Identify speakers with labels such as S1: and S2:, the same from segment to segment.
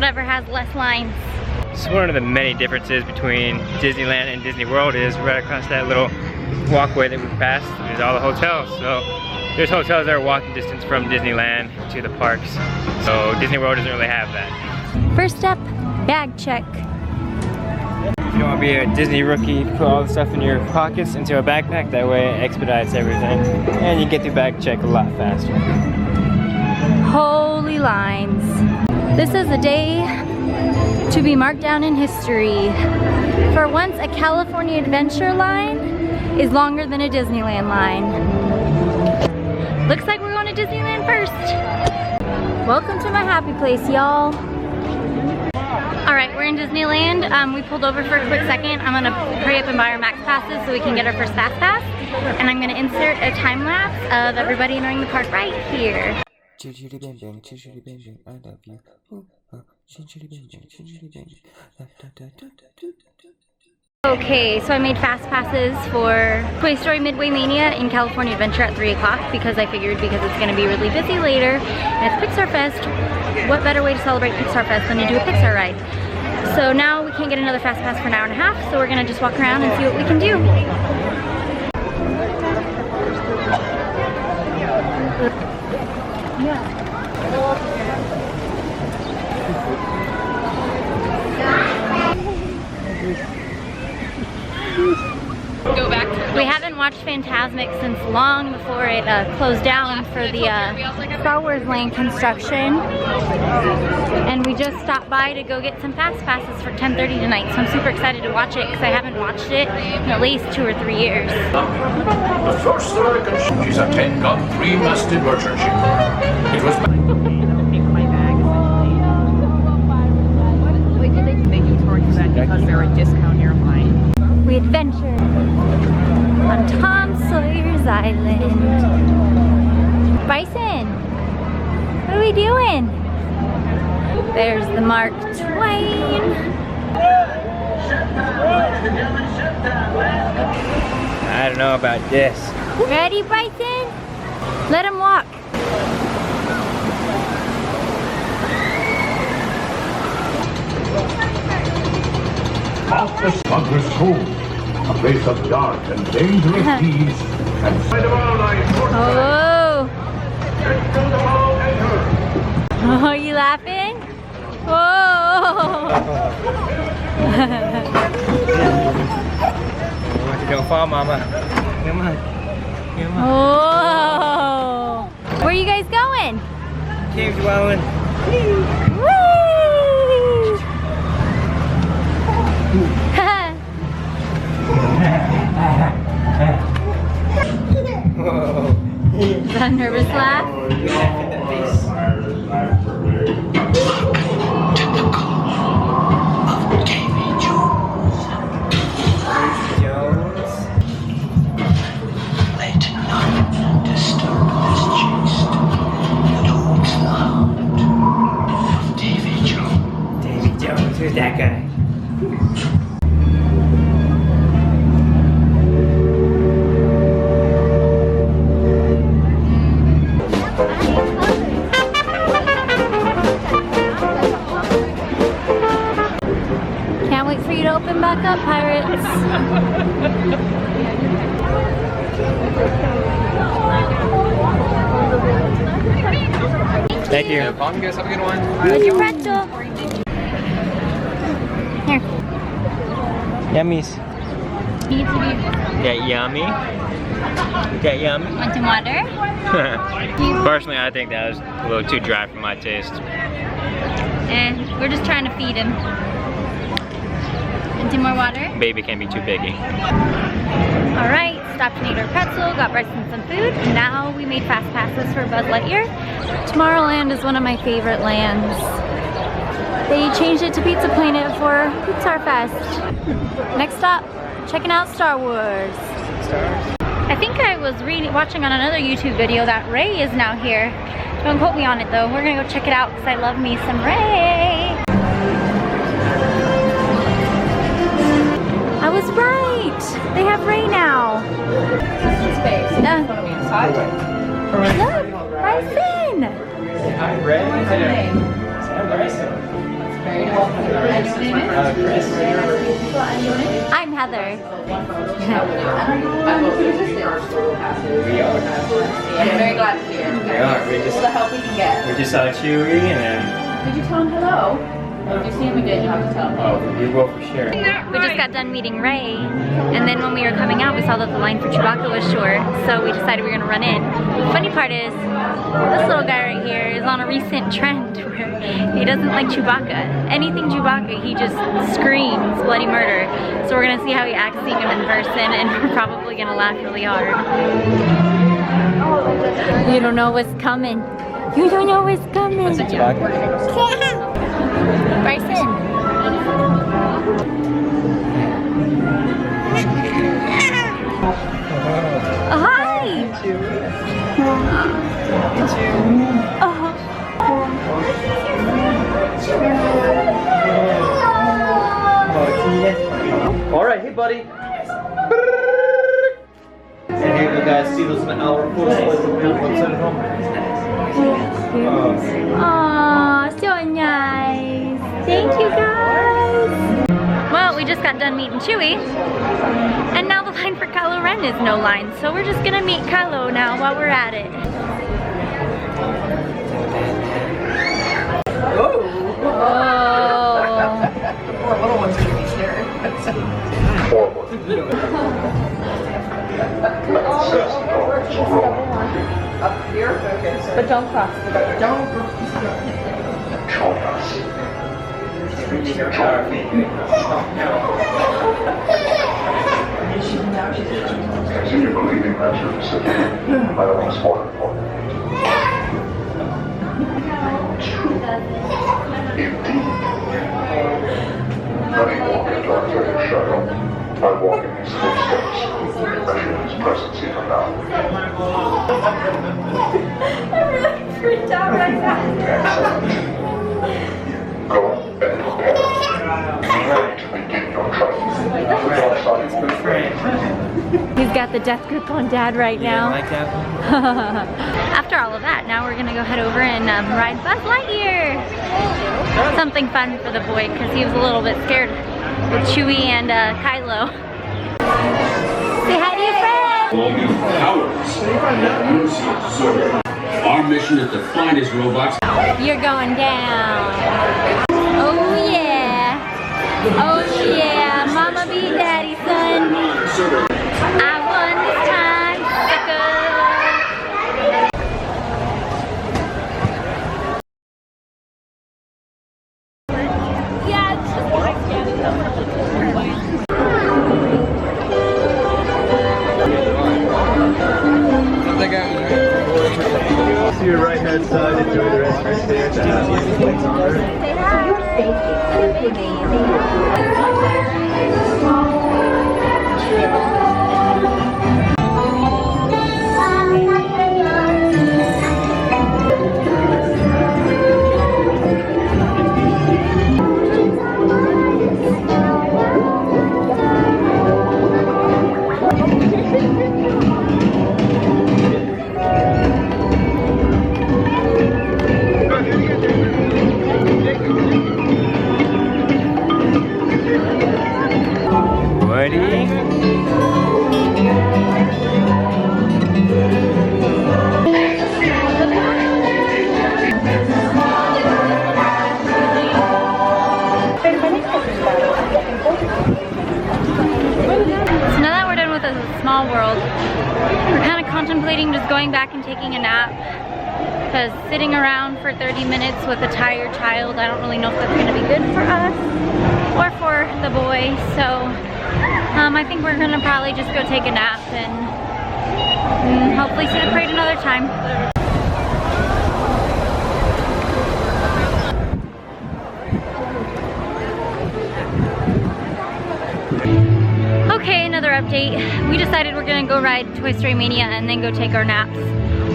S1: whatever has less lines.
S2: So one of the many differences between Disneyland and Disney World is right across that little walkway that we passed, there's all the hotels. So there's hotels that are walking distance from Disneyland to the parks. So Disney World doesn't really have that.
S1: First step, bag check.
S2: If you don't want to be a Disney rookie, put all the stuff in your pockets into a backpack. That way it expedites everything. And you get through bag check a lot faster.
S1: Holy lines. This is a day to be marked down in history. For once, a California Adventure line is longer than a Disneyland line. Looks like we're going to Disneyland first. Welcome to my happy place, y'all. Alright, we're in Disneyland. We pulled over for a quick second. I'm gonna hurry up and buy our max passes so we can get our first fast pass. And I'm gonna insert a time lapse of everybody entering the park right here.
S2: I love you.
S1: Okay, so I made fast passes for Toy Story Midway Mania in California Adventure at 3 o'clock because I figured because it's going to be really busy later and it's Pixar Fest, what better way to celebrate Pixar Fest than to do a Pixar ride. So now we can't get another fast pass for an hour and a half, so we're going to just walk around and see what we can do.
S3: Go back.
S1: We haven't watched Fantasmic since long before it closed down for the Star Wars Land construction. And we just stopped by to go get some fast passes for 10:30 tonight. So I'm super excited to watch it because I haven't watched it in at least 2 or 3 years.
S4: The first American ship. She's a 10-gun, 3-masted merchant ship. It was
S3: They do towards that because they're a discount airline.
S1: We adventured on Tom Sawyer's Island. Bryson, what are we doing? There's the Mark Twain.
S2: I don't know about this.
S1: Ready, Bryson? Let him walk.
S4: off the smuggler's cove, a place of dark and dangerous deeds, and sight of all life.
S1: Oh. Oh, you laughing? Oh.
S2: Don't fall, Mama. Come on. Come on.
S1: Oh. Where are you guys going?
S2: Cave dwelling.
S1: Woo!
S2: Whoa.
S1: Is that a nervous laugh?
S2: Who's that guy?
S1: Can't wait for you to open back up, Pirates.
S2: Thank you.
S5: No problem, guys. Have a good one.
S1: Where's your pretzel? Here.
S2: Yummies.
S1: Need to be.
S2: Get yummy. Get yummy.
S1: Want some water?
S2: Personally, I think that was a little too dry for my taste.
S1: We're just trying to feed him. Want some more water?
S2: Baby can't be too picky.
S1: Alright, stopped and ate our pretzel, got Bryson some food, and now we made fast passes for Buzz Lightyear. Tomorrowland is one of my favorite lands. They changed it to Pizza Planet for Pixar Fest. Next stop, checking out Star Wars. I think I was watching on another YouTube video that Rey is now here. Don't quote me on it though. We're gonna go check it out because I love me some Rey. I was right. They have Rey now.
S3: Space.
S1: Yeah.
S3: Gonna be inside.
S1: Look, Bryson.
S2: Hi, Ray.
S3: What's her name?
S2: Bryson.
S1: I'm Heather.
S3: I'm very glad to hear.
S2: We are.
S3: All the help we can get.
S2: We just saw Chewie and then.
S3: Did you tell him hello? Oh, did you see him again? You have to tell him.
S2: Oh, you will for sure.
S1: We just got done meeting Ray, and then when we were coming out, we saw that the line for Chewbacca was short, so we decided we were gonna run in. The funny part is, this little guy right here is on a recent trend where he doesn't like Chewbacca. Anything Chewbacca, he just screams bloody murder. So we're gonna see how he acts seeing him in person, and we're probably gonna laugh really hard. You don't know what's coming. You don't know what's coming.
S2: What's it, Chewbacca?
S1: Bryson. Hi.
S5: All right, hey buddy. And here you guys see those in the hour for website at home.
S1: Aw, so nice. Thank you guys. Well, we just got done meeting Chewie, and now the line for Kylo Ren is no line, so we're just gonna meet Kylo now while we're at it. Oh.
S3: Poor little one's gonna be scared. Up here? Okay, so
S1: But don't cross.
S3: don't.
S4: As if you're believing that you're Pacific, I don't want to spoil it for you. True. Indeed. Many walk in dark faded shadow. I walk in his footsteps, measure his presence even now.
S1: I'm really freaked out right now.
S4: Go and prepare. Ready to begin your training.
S1: He's got the death grip on Dad right now.
S2: Like that?
S1: After all of that, now we're gonna go head over and ride Buzz Lightyear. Something fun for the boy because he was a little bit scared with Chewie and Kylo. Say hi to your friend.
S6: Our mission is to find his robots.
S1: You're going down. Oh yeah. Oh yeah. Mama beat Daddy, son. I won this time, sucker. Yeah, it's just like
S5: To your right hand side, enjoy the rest of your stay at the house.
S1: Small World. We're kind of contemplating just going back and taking a nap because sitting around for 30 minutes with a tired child, I don't really know if that's going to be good for us or for the boy. So I think we're going to probably just go take a nap and hopefully see the parade another time. Okay, another update. We decided we're gonna go ride Toy Story Mania and then go take our naps.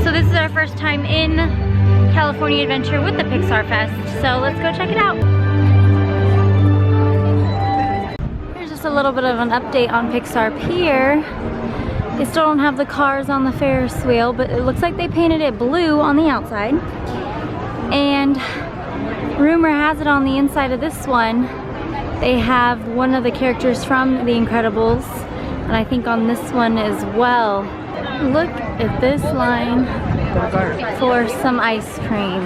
S1: So this is our first time in California Adventure with the Pixar Fest. So let's go check it out. Here's just a little bit of an update on Pixar Pier. They still don't have the cars on the Ferris wheel, but it looks like they painted it blue on the outside. And Rumor has it on the inside of this one, they have one of the characters from The Incredibles, and I think on this one as well. Look at this line for some ice cream.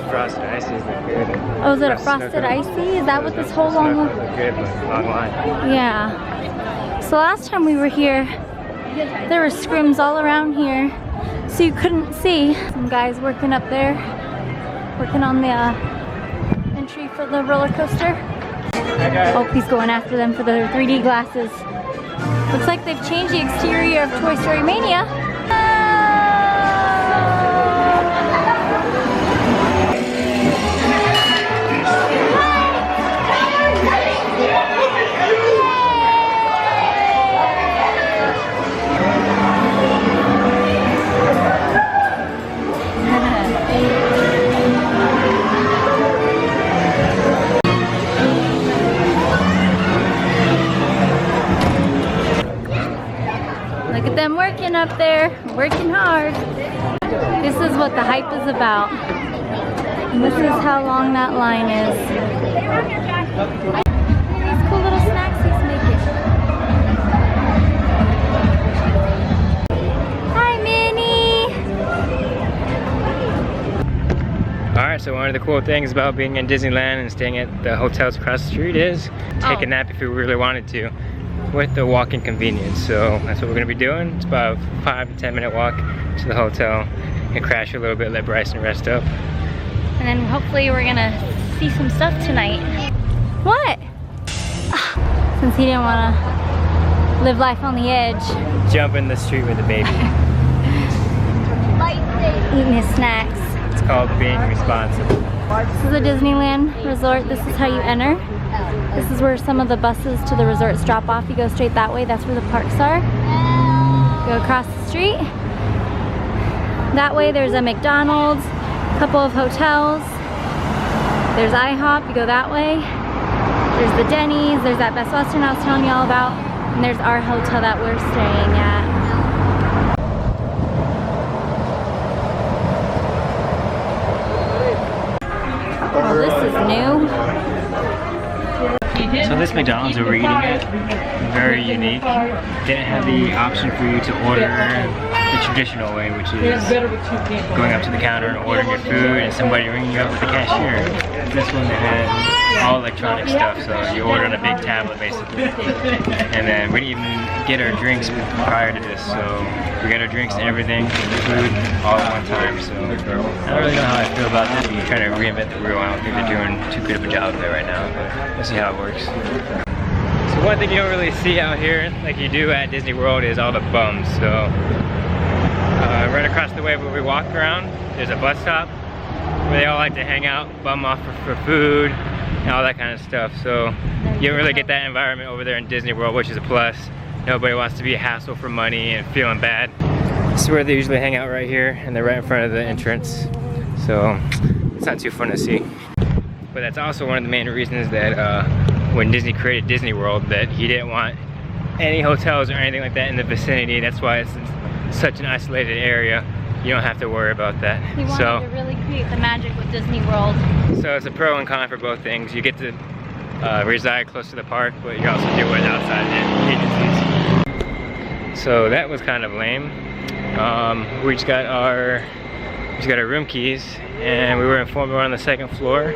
S2: Frosted icy is good.
S1: Oh, is it a frosted icy? Is that what this whole long line?
S2: Good, but long line.
S1: Yeah. So last time we were here, there were scrims all around here, so you couldn't see. Some guys working up there, working on the entry for the roller coaster. Oh, he's going after them for their 3D glasses. Looks like they've changed the exterior of Toy Story Mania. Look at them working up there, working hard. This is what the hype is about. And this is how long that line is. These cool little snacks he's making. Hi, Minnie!
S2: Alright, so one of the cool things about being in Disneyland and staying at the hotels across the street is take a nap if you really wanted to, with the walking convenience. So that's what we're gonna be doing. It's about a 5 to 10 minute walk to the hotel and crash a little bit, let Bryson rest up.
S1: And then hopefully we're gonna see some stuff tonight. What? Since he didn't wanna live life on the edge.
S2: Jump in the street with the baby.
S1: Eating his snacks.
S2: It's called being responsible.
S1: This is a Disneyland resort. This is how you enter. This is where some of the buses to the resorts drop off. You go straight that way. That's where the parks are. Go across the street. That way there's a McDonald's, a couple of hotels. There's IHOP. You go that way. There's the Denny's. There's that Best Western I was telling you all about. And there's our hotel that we're staying at. Oh, this is new.
S2: So this McDonald's that we're eating at, very unique. Didn't have the option for you to order the traditional way, which is going up to the counter and ordering your food and somebody ringing you up with the cashier. This one they had all electronic stuff, so you order on a big tablet basically. And then we didn't even get our drinks prior to this, so we got our drinks and everything, the food, all at one time. So I don't really know how I feel about this. We're trying to reinvent the wheel. I don't think they're doing too good of a job of it right now, but we'll see how it works. So one thing you don't really see out here like you do at Disney World is all the bums. So right across the way where we walked around, there's a bus stop where they all like to hang out, bum off for food and all that kind of stuff. So you don't really get that environment over there in Disney World, which is a plus. Nobody wants to be a hassle for money and feeling bad. This is where they usually hang out, right here, and they're right in front of the entrance. So it's not too fun to see. But that's also one of the main reasons that when Disney created Disney World, that he didn't want any hotels or anything like that in the vicinity. That's why it's such an isolated area. You don't have to worry about that.
S1: He wanted to really create the magic with Disney World.
S2: So it's a pro and con for both things. You get to reside close to the park, but you also do it outside the agencies. So that was kind of lame. We just got our room keys, and we were informed we were on the 2nd floor,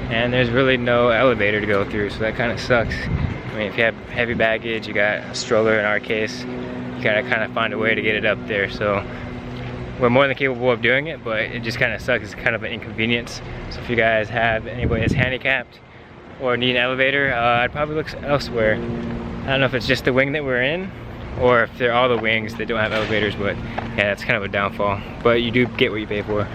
S2: and there's really no elevator to go through, so that kind of sucks. I mean, if you have heavy baggage, you got a stroller in our case, you gotta kind of find a way to get it up there. So we're more than capable of doing it, but it just kind of sucks. It's kind of an inconvenience. So if you guys have anybody that's handicapped or need an elevator, I'd probably look elsewhere. I don't know if it's just the wing that we're in, or if they're all the wings that don't have elevators, but yeah, that's kind of a downfall. But you do get what you pay for.